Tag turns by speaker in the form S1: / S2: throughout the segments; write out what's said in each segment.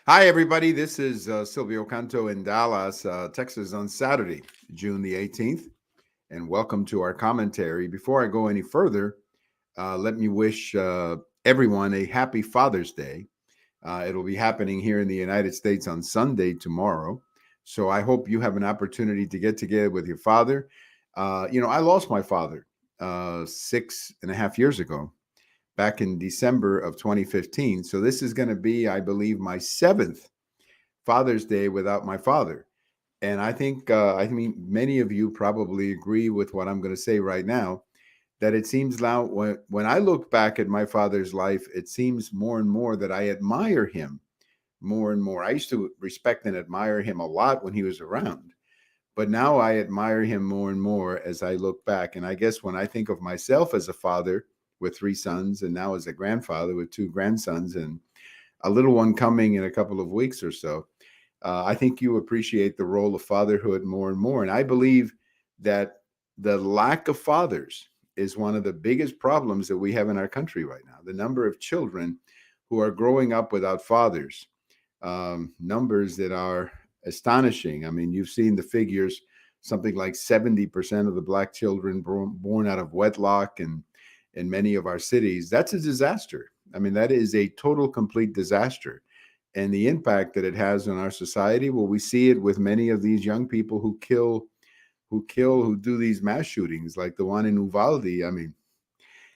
S1: Hi, everybody. This is Silvio Canto in Dallas, Texas on Saturday, June the 18th. And welcome to our commentary. Before I go any further, let me wish everyone a happy Father's Day. It'll be happening here in the United States on Sunday tomorrow. So I hope you have an opportunity to get together with your father. I lost my father 6.5 years ago, back in December of 2015. So this is going to be, I believe, my seventh Father's Day without my father. And I mean, many of you probably agree with what I'm going to say right now, that it seems now when I look back at my father's life, it seems more and more that I admire him more and more. I used to respect and admire him a lot when he was around, but now I admire him more and more as I look back. And I guess when I think of myself as a father with three sons, and now as a grandfather with two grandsons, and a little one coming in a couple of weeks or so, I think you appreciate the role of fatherhood more and more. And I believe that the lack of fathers is one of the biggest problems that we have in our country right now. The number of children who are growing up without fathers, numbers that are astonishing. I mean, you've seen the figures, something like 70% of the Black children born out of wedlock and in many of our cities. That's a disaster. I mean, that is a total, complete disaster. And the impact that it has on our society, well, we see it with many of these young people who do these mass shootings, like the one in Uvalde. I mean,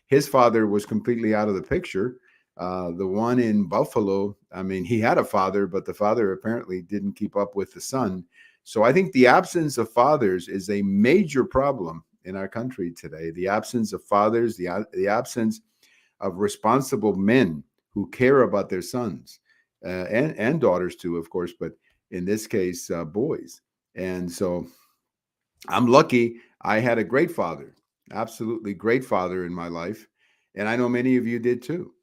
S1: his father was completely out of the picture. The one in Buffalo, I mean, he had a father, but the father apparently didn't keep up with the son. So I think the absence of fathers is a major problem in our country today. The absence of fathers, the absence of responsible men who care about their sons, and daughters too, of course, but in this case, boys. And so I'm lucky. I had a great father, absolutely great father in my life, and I know many of you did too.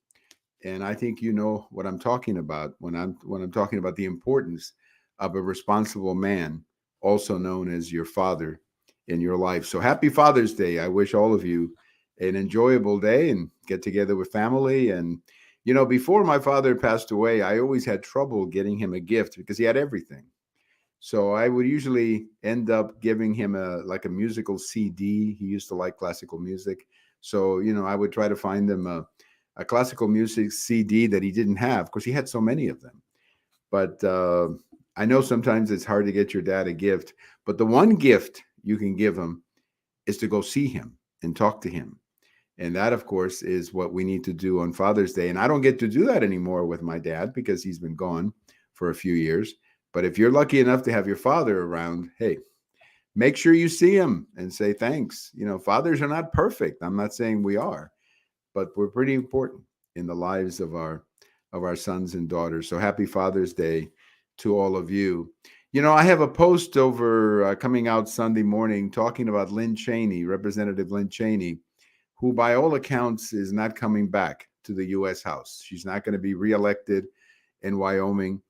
S1: And I think you know what I'm talking about when I'm talking about the importance of a responsible man, also known as your father in your life. So happy Father's Day. I wish all of you an enjoyable day and get together with family. And before my father passed away, I always had trouble getting him a gift because he had everything. So I would usually end up giving him a musical CD. He used to like classical music. So, I would try to find him a classical music CD that he didn't have because he had so many of them. But I know sometimes it's hard to get your dad a gift, but the one gift you can give him is to go see him and talk to him. And that, of course, is what we need to do on Father's Day. And I don't get to do that anymore with my dad because he's been gone for a few years. But if you're lucky enough to have your father around, hey, make sure you see him and say thanks. Fathers are not perfect. I'm not saying we are, but we're pretty important in the lives of our sons and daughters. So happy Father's Day to all of you. I have a post over coming out Sunday morning talking about Lynn Cheney, Representative Lynn Cheney, who by all accounts is not coming back to the U.S. House. She's not going to be reelected in Wyoming.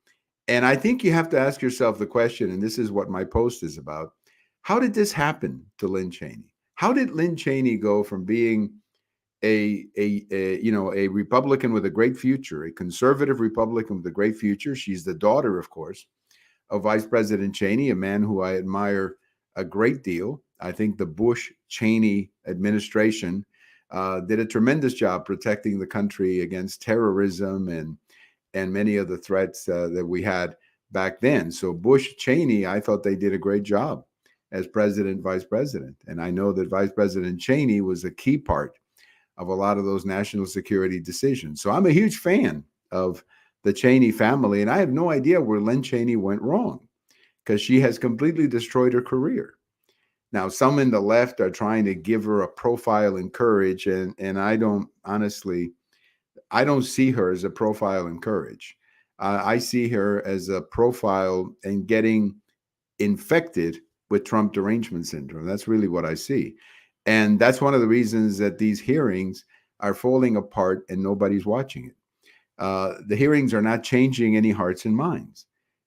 S1: And I think you have to ask yourself the question, and this is what my post is about. How did this happen to Lynn Cheney? How did Lynn Cheney go from being a Republican with a great future, a conservative Republican with a great future? She's the daughter, of course, of Vice President Cheney, a man who I admire a great deal. I think the Bush Cheney administration did a tremendous job protecting the country against terrorism and many of the threats that we had back then. So Bush Cheney, I thought they did a great job as president, vice president. And I know that Vice President Cheney was a key part of a lot of those national security decisions. So I'm a huge fan of the Cheney family, and I have no idea where Lynn Cheney went wrong because she has completely destroyed her career. Now, some in the left are trying to give her a profile in courage, and I don't honestly, I don't see her as a profile in courage. I see her as a profile in getting infected with Trump derangement syndrome. That's really what I see. And that's one of the reasons that these hearings are falling apart and nobody's watching it. The hearings are not changing any hearts and minds.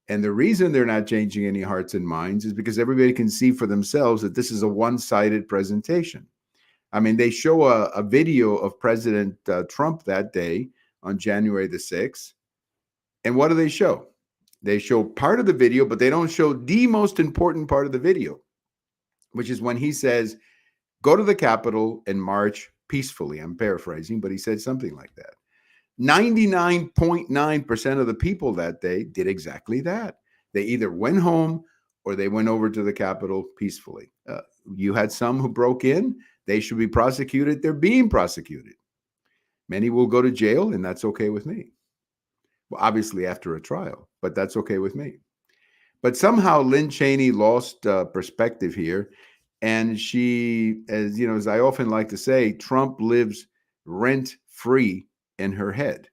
S1: And the reason they're not changing any hearts and minds is because everybody can see for themselves that this is a one-sided presentation. I mean, they show a video of President Trump that day on January the 6th. And what do they show? They show part of the video, but they don't show the most important part of the video, which is when he says, go to the Capitol and march peacefully. I'm paraphrasing, but he said something like that. 99.9% of the people that day did exactly that. They either went home or they went over to the Capitol peacefully. You had some who broke in. They should be prosecuted. They're being prosecuted. Many will go to jail, and that's okay with me. Well, obviously after a trial, but that's okay with me. But somehow Lynn Cheney lost perspective here. And she, as you know, as I often like to say, Trump lives rent free in her head.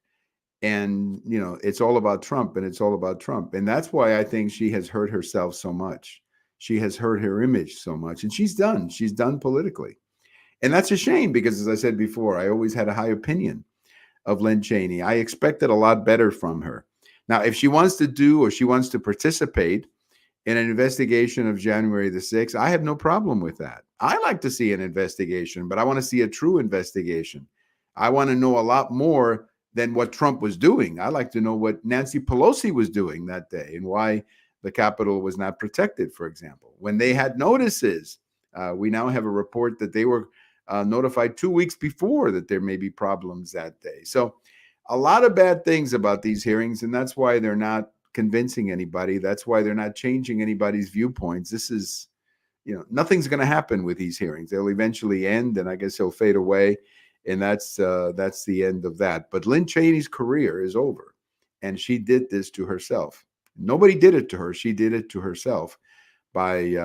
S1: And, you know, it's all about Trump and it's all about Trump. And that's why I think she has hurt herself so much. She has hurt her image so much. And she's done. She's done politically. And that's a shame because, as I said before, I always had a high opinion of Lynn Cheney. I expected a lot better from her. Now, if she wants to do or she wants to participate in an investigation of January the 6th, I have no problem with that. I like to see an investigation, but I want to see a true investigation. I want to know a lot more than what Trump was doing. I like to know what Nancy Pelosi was doing that day and why the Capitol was not protected, for example. When they had notices, we now have a report that they were notified 2 weeks before that there may be problems that day. So a lot of bad things about these hearings, and that's why they're not convincing anybody. That's why they're not changing anybody's viewpoints. This is, you know, nothing's going to happen with these hearings. They'll eventually end, and I guess they'll fade away, and that's the end of that. But Lynn Cheney's career is over, and she did this to herself. Nobody did it to her. She did it to herself by,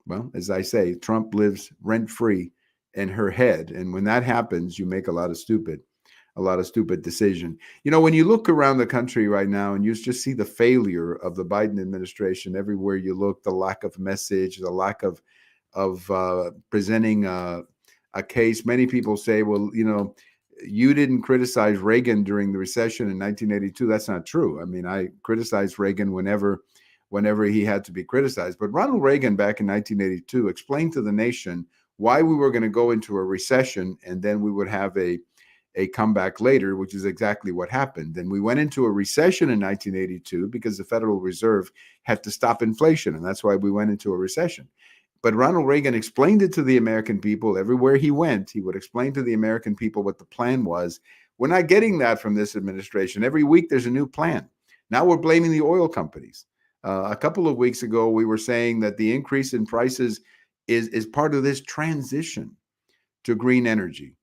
S1: well, as I say, Trump lives rent-free in her head, and when that happens, you make a lot of stupid decision. You know, when you look around the country right now and you just see the failure of the Biden administration everywhere you look, the lack of message, the lack of presenting a case. Many people say, well, you know, you didn't criticize Reagan during the recession in 1982. That's not true. I mean, I criticized Reagan whenever he had to be criticized. But Ronald Reagan back in 1982 explained to the nation why we were going to go into a recession and then we would have a comeback later, which is exactly what happened. And we went into a recession in 1982 because the Federal Reserve had to stop inflation. And that's why we went into a recession. But Ronald Reagan explained it to the American people everywhere he went. He would explain to the American people what the plan was. We're not getting that from this administration. Every week there's a new plan. Now we're blaming the oil companies. A couple of weeks ago, we were saying that the increase in prices is part of this transition to green energy.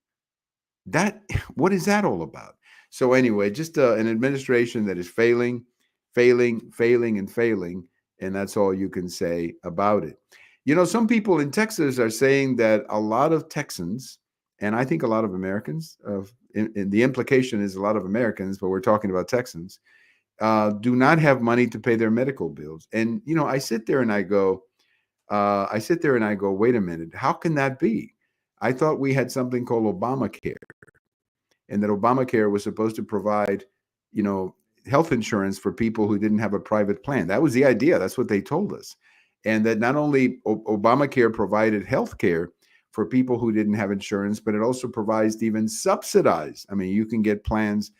S1: What is that all about? So anyway, just an administration that is failing, and that's all you can say about it. You know, some people in Texas are saying that a lot of Texans, and I think a lot of Americans, and the implication is a lot of Americans, but we're talking about Texans, do not have money to pay their medical bills. And, you know, I sit there and I go, wait a minute, how can that be? I thought we had something called Obamacare, and that Obamacare was supposed to provide, you know, health insurance for people who didn't have a private plan. That was the idea. That's what they told us. And that not only Obamacare provided health care for people who didn't have insurance, but it also provides even subsidized. I mean, you can get plans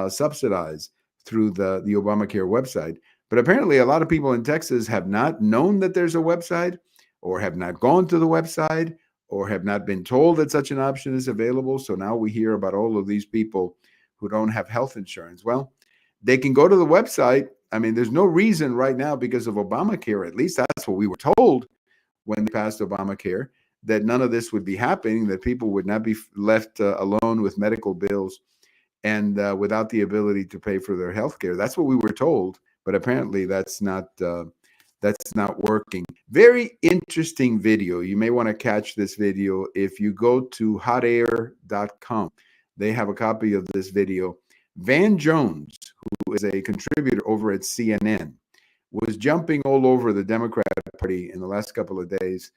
S1: subsidized through the Obamacare website. But apparently a lot of people in Texas have not known that there's a website, or have not gone to the website, or have not been told that such an option is available. So now we hear about all of these people who don't have health insurance. Well, they can go to the website. I mean, there's no reason right now, because of Obamacare, at least that's what we were told when they passed Obamacare, that none of this would be happening, that people would not be left alone with medical bills and without the ability to pay for their health care. That's what we were told, but apparently that's not working. Very interesting video. You may want to catch this video if you go to hotair.com. They have a copy of this video. Van Jones, who is a contributor over at CNN, was jumping all over the Democratic Party in the last couple of days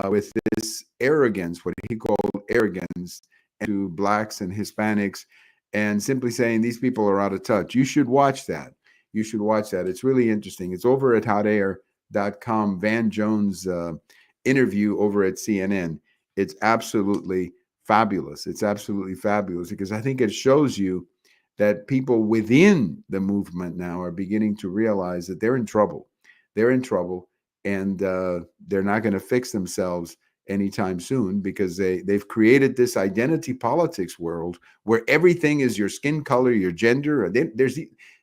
S1: with this arrogance, what he called arrogance, to blacks and Hispanics, and simply saying these people are out of touch. You should watch that. You should watch that. It's really interesting. It's over at hotair.com. Van Jones interview over at CNN. It's absolutely fabulous. It's absolutely fabulous because I think it shows you that people within the movement now are beginning to realize that they're in trouble. They're in trouble, and they're not going to fix themselves anytime soon because they've created this identity politics world where everything is your skin color, your gender. There's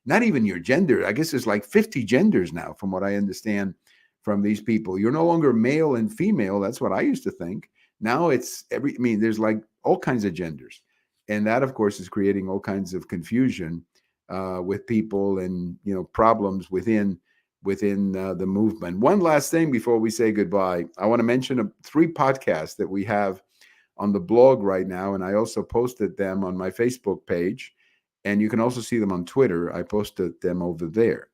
S1: not even your gender. I guess there's like 50 genders now, from what I understand from these people. You're no longer male and female. That's what I used to think. Now it's I mean, there's like all kinds of genders. And that, of course, is creating all kinds of confusion with people and, problems within the movement. One last thing before we say goodbye, I want to mention 3 podcasts that we have on the blog right now, and I also posted them on my Facebook page, and you can also see them on Twitter. I posted them over there.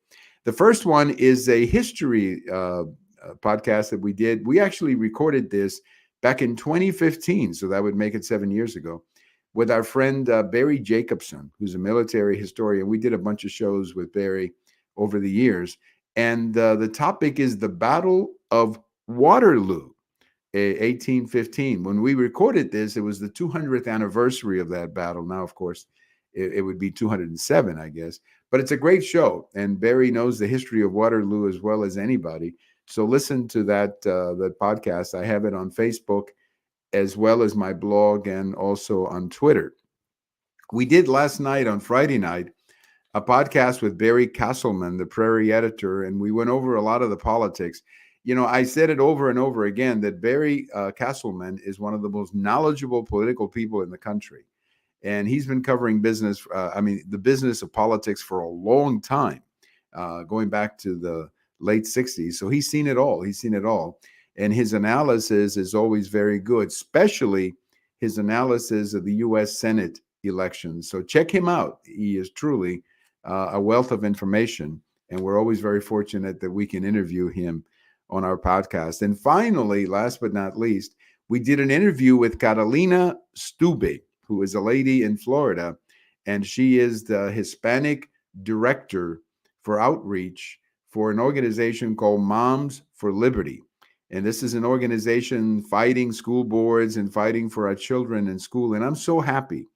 S1: The first one is a history podcast that we did. We actually recorded this back in 2015, so that would make it 7 years ago, with our friend Barry Jacobson, who's a military historian. We did a bunch of shows with Barry over the years, and the topic is the Battle of Waterloo, 1815. When we recorded this, it was the 200th anniversary of that battle. Now, of course, it would be 207, I guess. But it's a great show, and Barry knows the history of Waterloo as well as anybody. So listen to that podcast. I have it on Facebook as well as my blog and also on Twitter. We did last night, on Friday night, a podcast with Barry Castleman, the Prairie editor, and we went over a lot of the politics. I said it over and over again that Barry Castleman is one of the most knowledgeable political people in the country. And he's been covering business, the business of politics for a long time, going back to the late 60s. So he's seen it all. And his analysis is always very good, especially his analysis of the U.S. Senate elections. So check him out. He is truly a wealth of information, and we're always very fortunate that we can interview him on our podcast. And finally, last but not least, we did an interview with Catalina Stube, who is a lady in Florida, and she is the Hispanic director for outreach for an organization called Moms for Liberty. And this is an organization fighting school boards and fighting for our children in school. And I'm so happy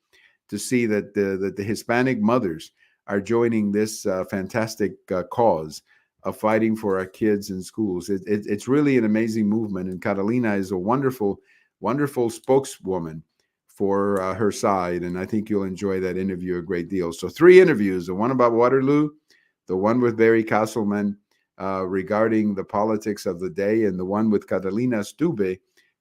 S1: to see that the Hispanic mothers are joining this fantastic cause of fighting for our kids in schools. It's really an amazing movement. And Catalina is a wonderful, wonderful spokeswoman for her side. And I think you'll enjoy that interview a great deal. So 3 interviews, the one about Waterloo, the one with Barry Castleman regarding the politics of the day, and the one with Catalina Stube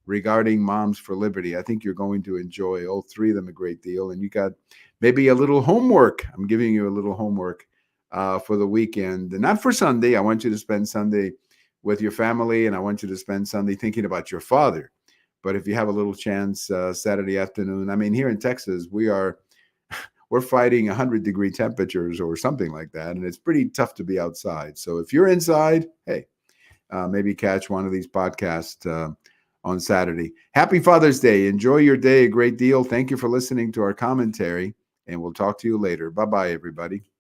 S1: regarding Moms for Liberty. I think you're going to enjoy all 3 of them a great deal. And you got maybe a little homework. I'm giving you a little homework for the weekend. And not for Sunday. I want you to spend Sunday with your family, and I want you to spend Sunday thinking about your father. But if you have a little chance Saturday afternoon, I mean, here in Texas, we're fighting 100-degree temperatures or something like that, and it's pretty tough to be outside. So if you're inside, hey, maybe catch one of these podcasts on Saturday. Happy Father's Day. Enjoy your day a great deal. Thank you for listening to our commentary, and we'll talk to you later. Bye-bye, everybody.